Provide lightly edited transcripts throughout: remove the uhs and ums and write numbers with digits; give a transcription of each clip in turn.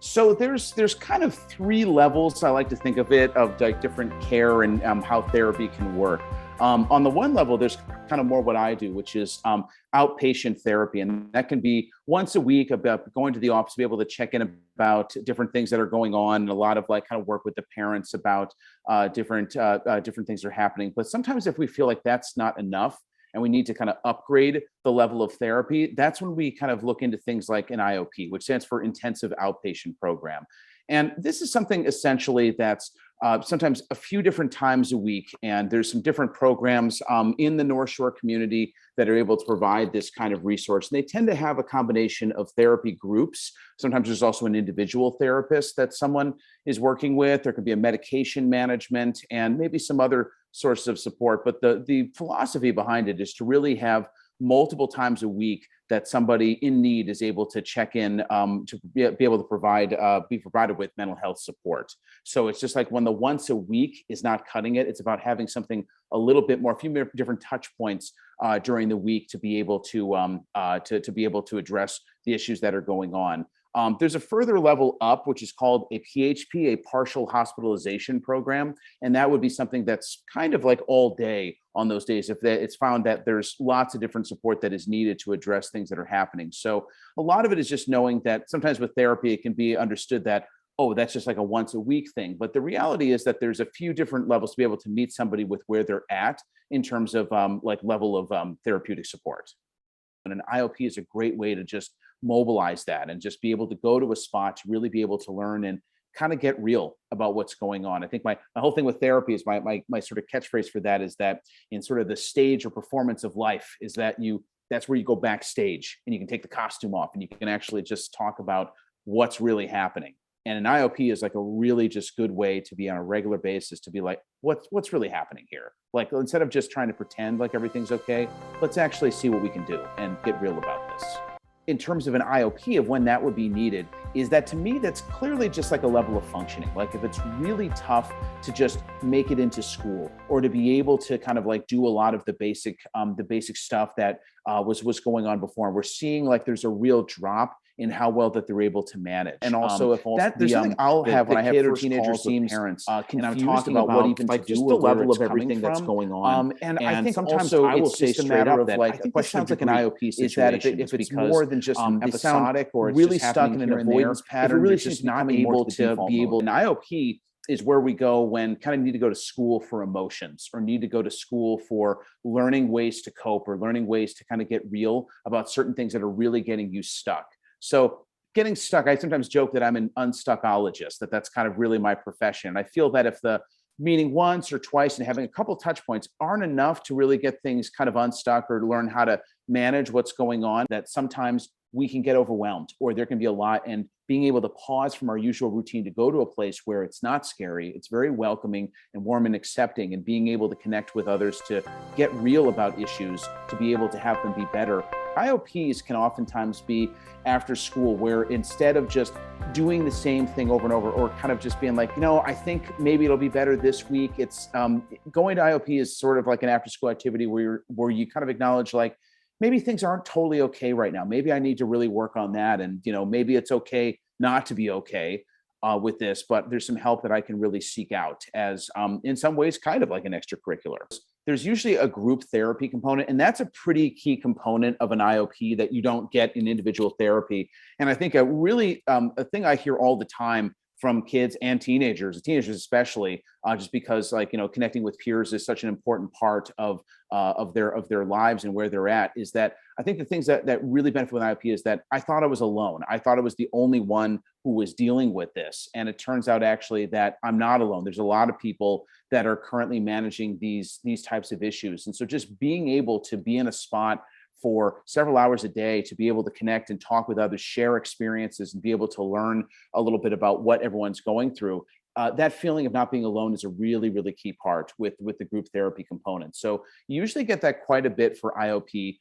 So there's kind of three levels, I like to think of it, of like different care and how therapy can work. On the one level, there's kind of more what I do, which is outpatient therapy, and that can be once a week about going to the office to be able to check in about different things that are going on, and a lot of like kind of work with the parents about different things that are happening. But sometimes if we feel like that's not enough, and we need to kind of upgrade the level of therapy, that's when we kind of look into things like an IOP, which stands for Intensive Outpatient Program. And this is something essentially that's sometimes a few different times a week. And there's some different programs in the North Shore community that are able to provide this kind of resource. And they tend to have a combination of therapy groups. Sometimes there's also an individual therapist that someone is working with. There could be a medication management and maybe some other sources of support. But the philosophy behind it is to really have multiple times a week that somebody in need is able to check in to be able to be provided with mental health support. So it's just like when the once a week is not cutting it, it's about having something a little bit more, a few different touch points during the week to be able to be able to address the issues that are going on. There's a further level up, which is called a PHP, a partial hospitalization program. And that would be something that's kind of like all day on those days. If it's found that there's lots of different support that is needed to address things that are happening. So a lot of it is just knowing that sometimes with therapy, it can be understood that, oh, that's just like a once a week thing. But the reality is that there's a few different levels to be able to meet somebody with where they're at in terms of like level of therapeutic support. And an IOP is a great way to just mobilize that and just be able to go to a spot to really be able to learn and kind of get real about what's going on. I think my whole thing with therapy is my sort of catchphrase for that is that in sort of the stage or performance of life is that that's where you go backstage and you can take the costume off and you can actually just talk about what's really happening. And an IOP is like a really just good way to be on a regular basis to be like, what's really happening here? Like, instead of just trying to pretend like everything's okay, let's actually see what we can do and get real about this. In terms of an IOP of when that would be needed, is that to me, that's clearly just like a level of functioning. Like if it's really tough to just make it into school or to be able to kind of like do a lot of the basic stuff that was going on before. And we're seeing like there's a real drop in how well that they're able to manage. And also if there's something I'll have when I have first teenagers with parents and I'm talking about what even like just the level of everything that's going on. And I think sometimes also I will say straight up that like a question of like an IOP situation is that if it's more than just episodic or it's really stuck in an avoidance pattern, really just not able to be able. An IOP is where we go when kind of need to go to school for emotions or need to go to school for learning ways to cope or learning ways to kind of get real about certain things that are really getting you stuck. So getting stuck, I sometimes joke that I'm an unstuckologist, that's kind of really my profession. I feel that if the meeting once or twice and having a couple touch points aren't enough to really get things kind of unstuck or to learn how to manage what's going on, that sometimes we can get overwhelmed or there can be a lot. And being able to pause from our usual routine to go to a place where it's not scary, it's very welcoming and warm and accepting, and being able to connect with others to get real about issues, to be able to have them be better. IOPs can oftentimes be after school where instead of just doing the same thing over and over or kind of just being like, I think maybe it'll be better this week. It's going to IOP is sort of like an after school activity where you kind of acknowledge like, maybe things aren't totally okay right now. Maybe I need to really work on that. And, maybe it's okay not to be okay with this, but there's some help that I can really seek out as in some ways kind of like an extracurricular. There's usually a group therapy component, and that's a pretty key component of an IOP that you don't get in individual therapy. And I think a thing I hear all the time from kids and teenagers especially, just because connecting with peers is such an important part of their lives and where they're at, is that I think the things that really benefit with IOP is that I thought I was alone. I thought I was the only one who was dealing with this. And it turns out actually that I'm not alone. There's a lot of people that are currently managing these types of issues. And so just being able to be in a spot for several hours a day to be able to connect and talk with others, share experiences, and be able to learn a little bit about what everyone's going through. That feeling of not being alone is a really, really key part with the group therapy component. So you usually get that quite a bit for IOP.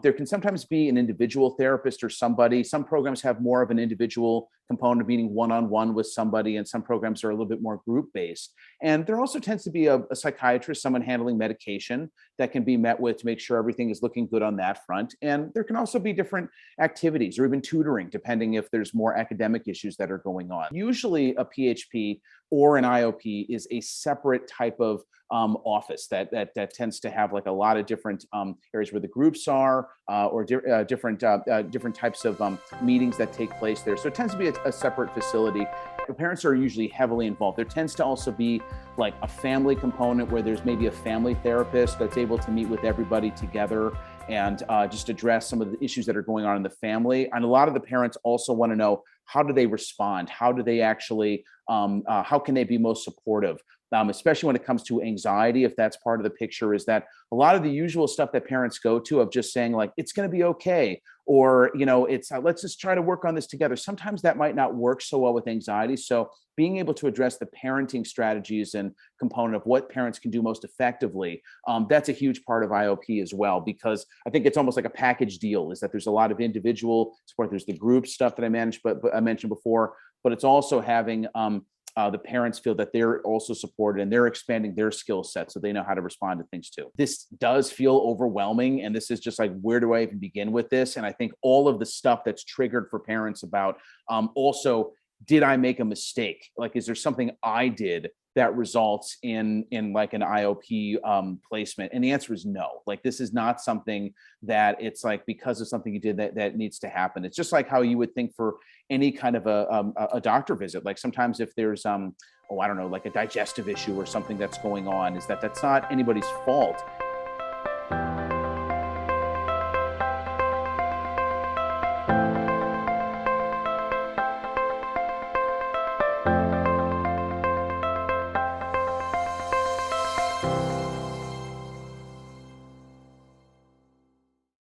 There can sometimes be an individual therapist or somebody. Some programs have more of an individual component of meeting one-on-one with somebody, and some programs are a little bit more group-based. And there also tends to be a psychiatrist, someone handling medication that can be met with to make sure everything is looking good on that front. And there can also be different activities or even tutoring, depending if there's more academic issues that are going on. Usually a PHP or an IOP is a separate type of office that tends to have like a lot of different areas where the groups are, or different types of meetings that take place there. So it tends to be a separate facility. The parents are usually heavily involved. There tends to also be like a family component where there's maybe a family therapist that's able to meet with everybody together and just address some of the issues that are going on in the family. And a lot of the parents also want to know, how do they respond? How do they actually, how can they be most supportive? Especially when it comes to anxiety, if that's part of the picture, is that a lot of the usual stuff that parents go to of just saying like, it's going to be okay, or, it's let's just try to work on this together. Sometimes that might not work so well with anxiety. So being able to address the parenting strategies and component of what parents can do most effectively, that's a huge part of IOP as well, because I think it's almost like a package deal, is that there's a lot of individual support. There's the group stuff that I mentioned before, but it's also having the parents feel that they're also supported and they're expanding their skill set so they know how to respond to things too. This does feel overwhelming, and this is just like, where do I even begin with this? And I think all of the stuff that's triggered for parents about also, did I make a mistake? Like, is there something I did that results in like an IOP placement? And the answer is no. Like, this is not something that it's like because of something you did that needs to happen. It's just like how you would think for any kind of a doctor visit. Like sometimes if there's I don't know, like a digestive issue or something that's going on, is that's not anybody's fault.